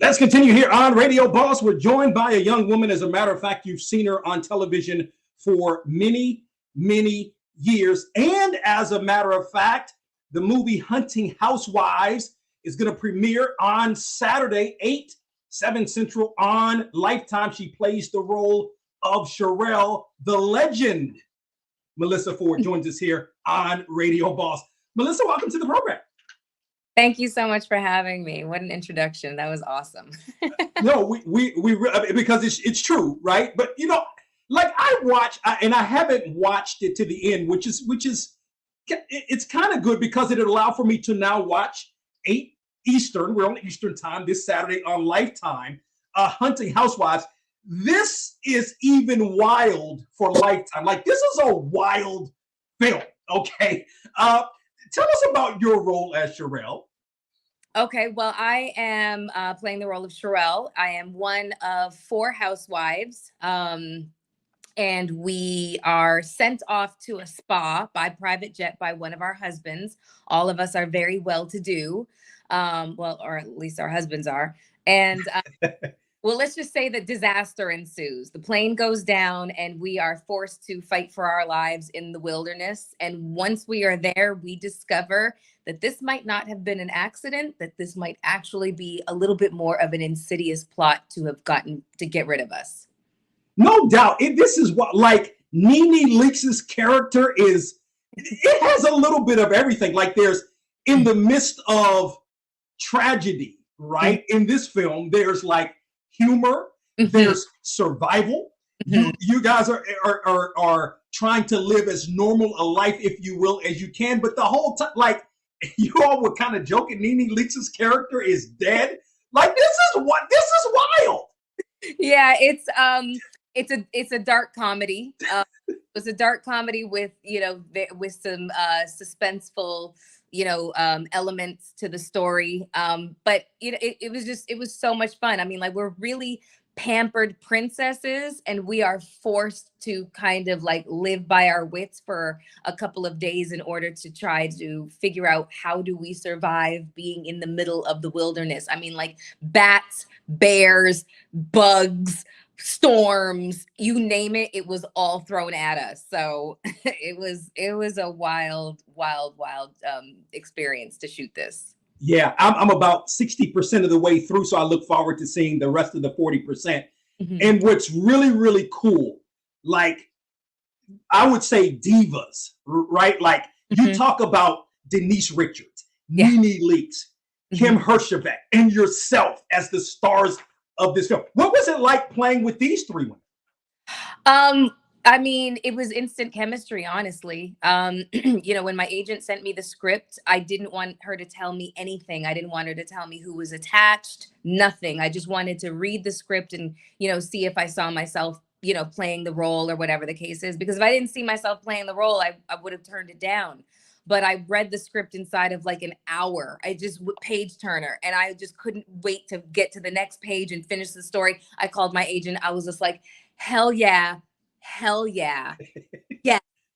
Let's continue here on Radio Boss. We're joined by a young woman. As a matter of fact, you've seen her on television for many, many years. And as a matter of fact, the movie Hunting Housewives is going to premiere on Saturday, 7 Central on Lifetime. She plays the role of Sherelle. The legend, Melyssa Ford, joins us here on Radio Boss. Melyssa, welcome to the program. Thank you so much for having me. What an introduction. That was awesome. No, we because it's true, right? But you know, like and I haven't watched it to the end, which is it's kind of good because it'll allow for me to now watch 8 Eastern. We're on Eastern time this Saturday on Lifetime, Hunting Housewives. This is even wild for Lifetime. Like, this is a wild film. Okay. Tell us about your role as Sherelle. Okay, well, I am playing the role of Sherelle. I am one of 4 housewives, and we are sent off to a spa by private jet by one of our husbands. All of us are very well-to-do, well, or at least our husbands are. And well, let's just say that disaster ensues. The plane goes down and we are forced to fight for our lives in the wilderness. And once we are there, we discover that this might not have been an accident, that this might actually be a little bit more of an insidious plot to have gotten to get rid of us. No doubt. This is what, like, Nene Leakes' character is, it has a little bit of everything. Like, there's, in the midst of tragedy, right? Mm-hmm. In this film, there's like humor, there's survival. You guys are trying to live as normal a life, if you will, as you can. But the whole time, like, you all were kind of joking, Nene Leakes' character is dead. Like, this is wild. Yeah, it's a dark comedy. It's a dark comedy with, with some suspenseful, elements to the story. But it was so much fun. I mean, like, we're really pampered princesses and we are forced to kind of like live by our wits for a couple of days in order to try to figure out how do we survive being in the middle of the wilderness. I mean, like, bats, bears, bugs, storms, you name it, it was all thrown at us. So it was a wild experience to shoot this. Yeah, I'm about 60% of the way through, so I look forward to seeing the rest of the 40%. And what's really, really cool, like, I would say divas, right? Like, you talk about Denise Richards, Nene Leakes, Kim Hershevek, and yourself as the stars of this film. What was it like playing with these 3 women? I mean, it was instant chemistry, honestly. When my agent sent me the script, I didn't want her to tell me anything. I didn't want her to tell me who was attached, nothing. I just wanted to read the script and, see if I saw myself, playing the role or whatever the case is. Because if I didn't see myself playing the role, I would have turned it down. But I read the script inside of like an hour. I just page turner, and I just couldn't wait to get to the next page and finish the story. I called my agent. I was just like, hell yeah.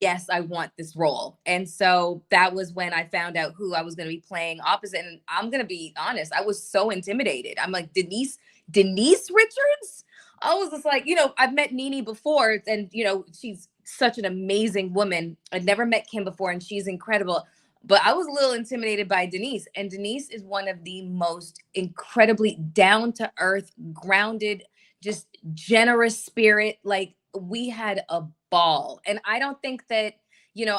Yes, I want this role. And so that was when I found out who I was going to be playing opposite. And I'm going to be honest, I was so intimidated. I'm like, Denise Richards? I was just like, I've met Nene before, and, she's such an amazing woman. I'd never met Kim before, and she's incredible. But I was a little intimidated by Denise. And Denise is one of the most incredibly down-to-earth, grounded, just generous spirit. Like, we had a ball. And I don't think that,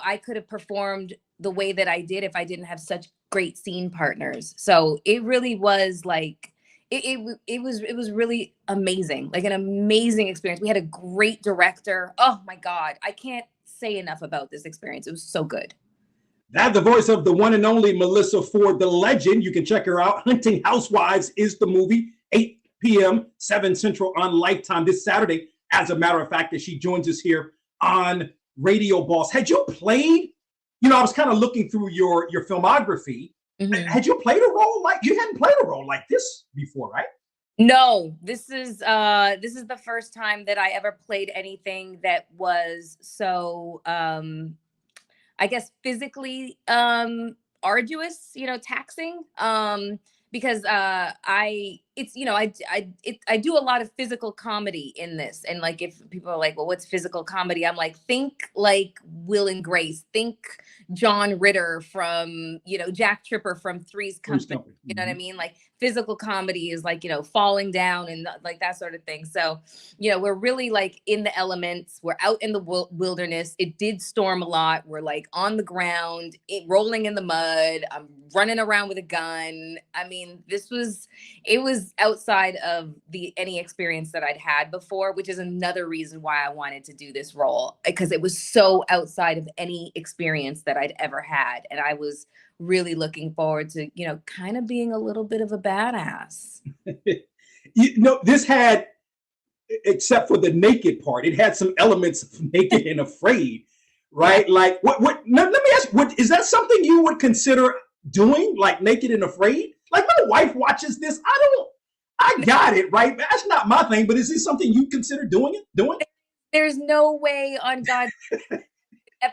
I could have performed the way that I did if I didn't have such great scene partners. So it really was like, it was really amazing, like an amazing experience. We had a great director. Oh my God. I can't say enough about this experience. It was so good. That's the voice of the one and only Melyssa Ford, the legend. You can check her out. Hunting Housewives is the movie, 8 p.m., 7 Central on Lifetime this Saturday. As a matter of fact, that she joins us here on Radio Boss. Had you played, I was kind of looking through your filmography. Had you played a role like, you hadn't played a role like this before, right? No, this is the first time that I ever played anything that was so, I guess, physically arduous, taxing. Because I it's, you know, I do a lot of physical comedy in this. And like, if people are like, well, what's physical comedy? I'm like, think like Will and Grace, think John Ritter from, you know, Jack Tripper from Three's Company. You know what I mean? Like physical comedy is like, you know, falling down and like that sort of thing. So, you know, we're really like in the elements. We're out in the wilderness. It did storm a lot. We're like on the ground, rolling in the mud. I'm running around with a gun. I mean, it was outside of any experience that I'd had before, which is another reason why I wanted to do this role, because it was so outside of any experience that I'd ever had. And I was really looking forward to, you know, kind of being a little bit of a badass. You know, this had, except for the naked part, it had some elements of Naked and Afraid, right? Yeah. Like what, let me ask, is that something you would consider doing, like Naked and Afraid? Like my wife watches this, I got it, right? That's not my thing, but is this something you consider doing? There's no way on God.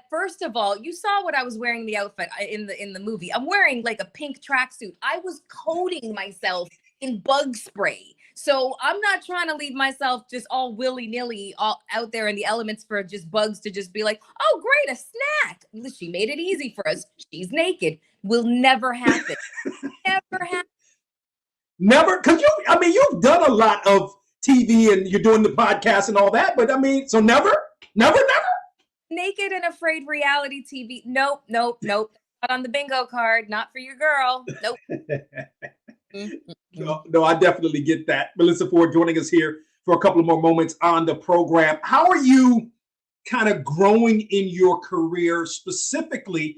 First of all, you saw what I was wearing, the outfit in the movie. I'm wearing like a pink tracksuit. I was coating myself in bug spray. So I'm not trying to leave myself just all willy-nilly all out there in the elements for just bugs to just be like, oh, great, a snack. She made it easy for us. She's naked. Will never happen. Never happen. Never, because you've done a lot of TV and you're doing the podcast and all that, but I mean, so never. Naked and Afraid reality TV. Nope. Not on the bingo card. Not for your girl. Nope. No, I definitely get that. Melyssa Ford joining us here for a couple of more moments on the program. How are you kind of growing in your career specifically?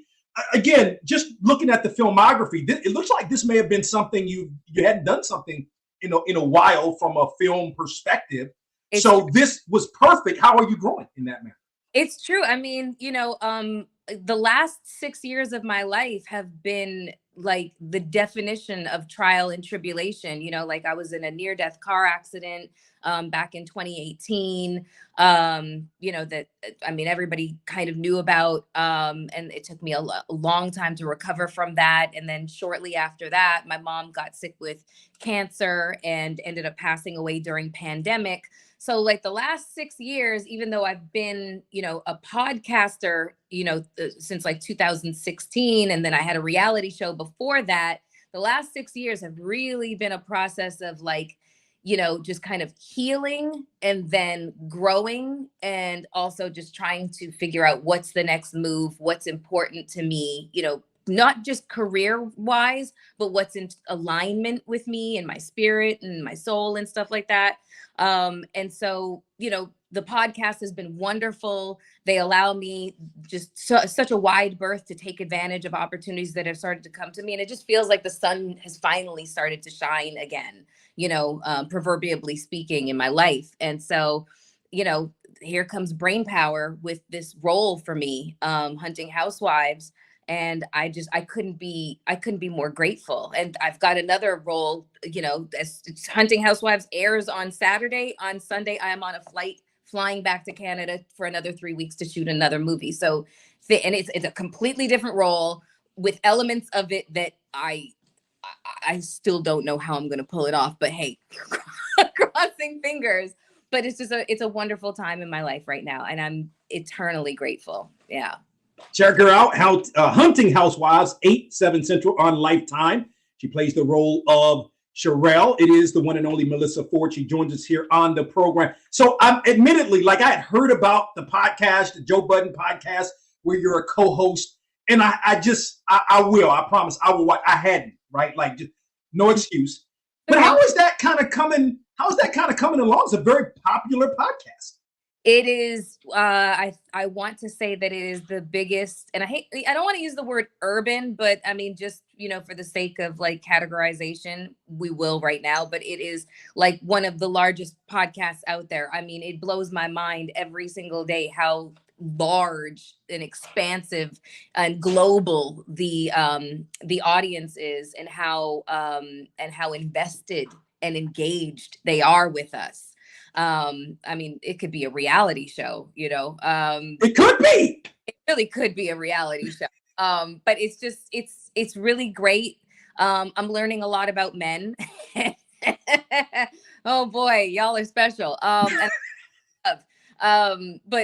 Again, just looking at the filmography, it looks like this may have been something you hadn't done something in a while from a film perspective. So this was perfect. How are you growing in that manner? It's true. I mean, you know, the last 6 years of my life have been like the definition of trial and tribulation. You know, like I was in a near-death car accident back in 2018, you know, that, I mean, everybody kind of knew about, and it took me a long time to recover from that. And then shortly after that, my mom got sick with cancer and ended up passing away during pandemic. So like the last 6 years, even though I've been, you know, a podcaster, you know, since like 2016, and then I had a reality show before that, the last 6 years have really been a process of like, you know, just kind of healing and then growing, and also just trying to figure out what's the next move, what's important to me, you know, not just career wise, but what's in alignment with me and my spirit and my soul and stuff like that. And so, you know, the podcast has been wonderful. They allow me just such a wide berth to take advantage of opportunities that have started to come to me. And it just feels like the sun has finally started to shine again, you know, proverbially speaking, in my life. And so, you know, here comes brain power with this role for me, Hunting Housewives. And I couldn't be more grateful. And I've got another role, you know, as Hunting Housewives airs on Saturday. On Sunday, I am on a flight flying back to Canada for another 3 weeks to shoot another movie. So, and it's a completely different role with elements of it that I still don't know how I'm going to pull it off. But hey, crossing fingers. But it's a wonderful time in my life right now, and I'm eternally grateful. Yeah. Check her out, Hunting Housewives, 8/7 Central on Lifetime. She plays the role of Sherelle. It is the one and only Melyssa Ford. She joins us here on the program. So I'm admittedly, like, I had heard about the podcast, the Joe Budden Podcast, where you're a co-host. And I promise I will watch. I hadn't, right? Like, just no excuse. But how is that kind of coming along? It's a very popular podcast. It is, I want to say that it is the biggest, and I don't want to use the word urban, but I mean, just, you know, for the sake of like categorization, we will right now, but it is like one of the largest podcasts out there. I mean, it blows my mind every single day how large and expansive and global the audience is, and how invested and engaged they are with us. I mean, it could be a reality show, you know. It could be. It really could be a reality show. But it's really great. I'm learning a lot about men. Oh boy, y'all are special. But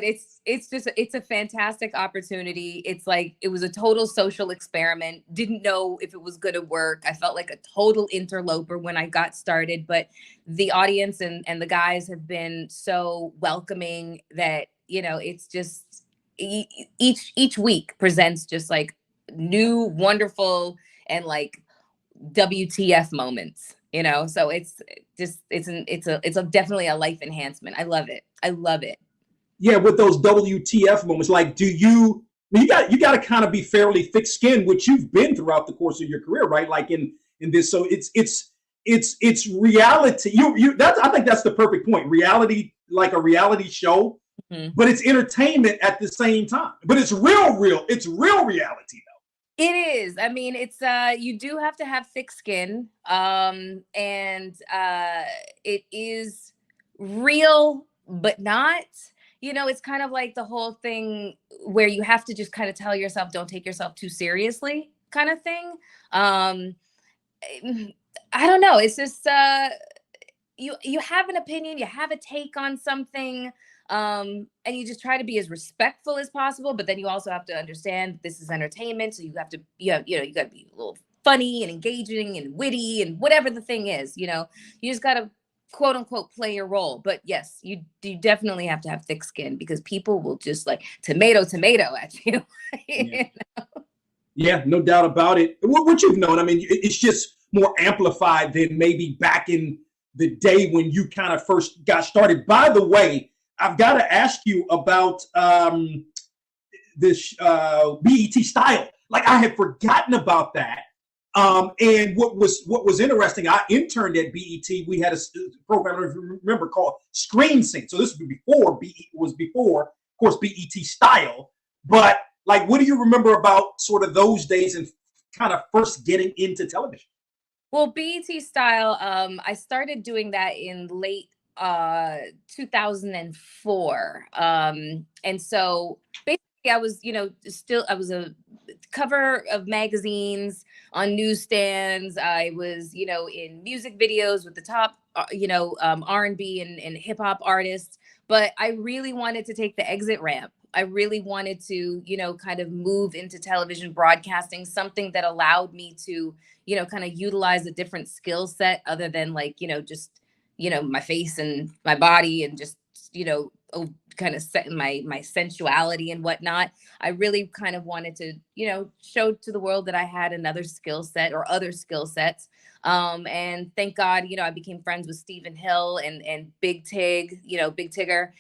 it's a fantastic opportunity. It's like, it was a total social experiment. Didn't know if it was going to work. I felt like a total interloper when I got started, but the audience and the guys have been so welcoming that, it's just each week presents just like new, wonderful, and like WTF moments, so it's definitely a life enhancement. I love it. Yeah, with those WTF moments, like, you got to kind of be fairly thick-skinned, which you've been throughout the course of your career, right? Like in this, so it's reality. I think that's the perfect point. Reality, like a reality show, but it's entertainment at the same time. But it's real. It's real reality, though. It is. I mean, it's you do have to have thick skin, and it is real, but not. It's kind of like the whole thing where you have to just kind of tell yourself, don't take yourself too seriously, kind of thing. I don't know. It's just you have an opinion, you have a take on something, and you just try to be as respectful as possible. But then you also have to understand this is entertainment, so you got to be a little funny and engaging and witty and whatever the thing is. You just got to, quote unquote, play your role. But yes, you definitely have to have thick skin, because people will just like tomato at you. Yeah, no doubt about it. What you've known, I mean, it's just more amplified than maybe back in the day when you kind of first got started. By the way, I've got to ask you about this BET style. Like, I had forgotten about that. And what was interesting, I interned at BET. We had a program, if you remember, called Screen Sync. So this was before, of course, BET style. But like, what do you remember about sort of those days and kind of first getting into television? Well, BET style, I started doing that in late 2004. And so basically I was, I was a cover of magazines on newsstands. I was, in music videos with the top, R&B and hip hop artists. But I really wanted to take the exit ramp. I really wanted to, kind of move into television broadcasting, something that allowed me to, kind of utilize a different skill set other than like, just, my face and my body and just, kind of set my sensuality and whatnot. I really kind of wanted to, show to the world that I had another skill set or other skill sets. And thank God, I became friends with Stephen Hill and Big Tig, Big Tigger.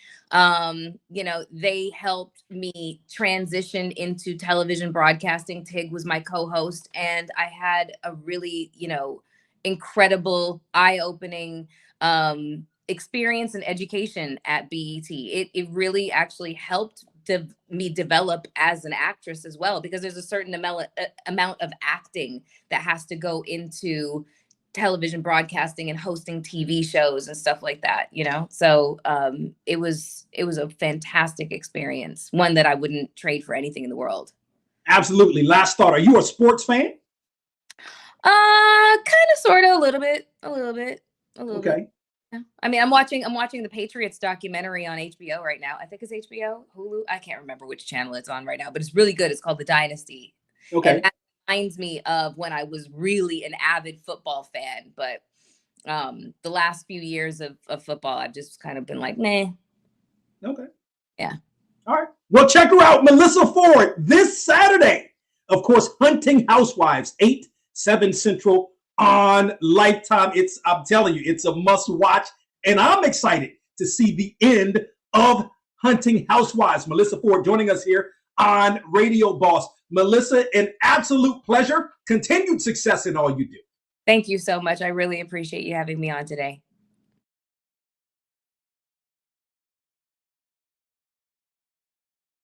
They helped me transition into television broadcasting. Tig was my co-host, and I had a really, incredible, eye-opening experience and education at BET. It really actually helped me develop as an actress as well, because there's a certain amount of acting that has to go into television broadcasting and hosting TV shows and stuff like that, so it was a fantastic experience, one that I wouldn't trade for anything in the world. Absolutely. Last thought, are you a sports fan? Kind of, sort of, a little bit. Okay. Bit. Yeah. I mean, I'm watching the Patriots documentary on HBO right now. I think it's HBO, Hulu. I can't remember which channel it's on right now, but it's really good. It's called The Dynasty. Okay. And that reminds me of when I was really an avid football fan. But the last few years of football, I've just kind of been like, meh. Okay. Yeah. All right. Well, check her out, Melyssa Ford, this Saturday. Of course, Hunting Housewives, 8/7 Central on Lifetime. I'm telling you, it's a must watch. And I'm excited to see the end of Hunting Housewives. Melyssa Ford joining us here on Radio Boss. Melyssa, an absolute pleasure. Continued success in all you do. Thank you so much. I really appreciate you having me on today.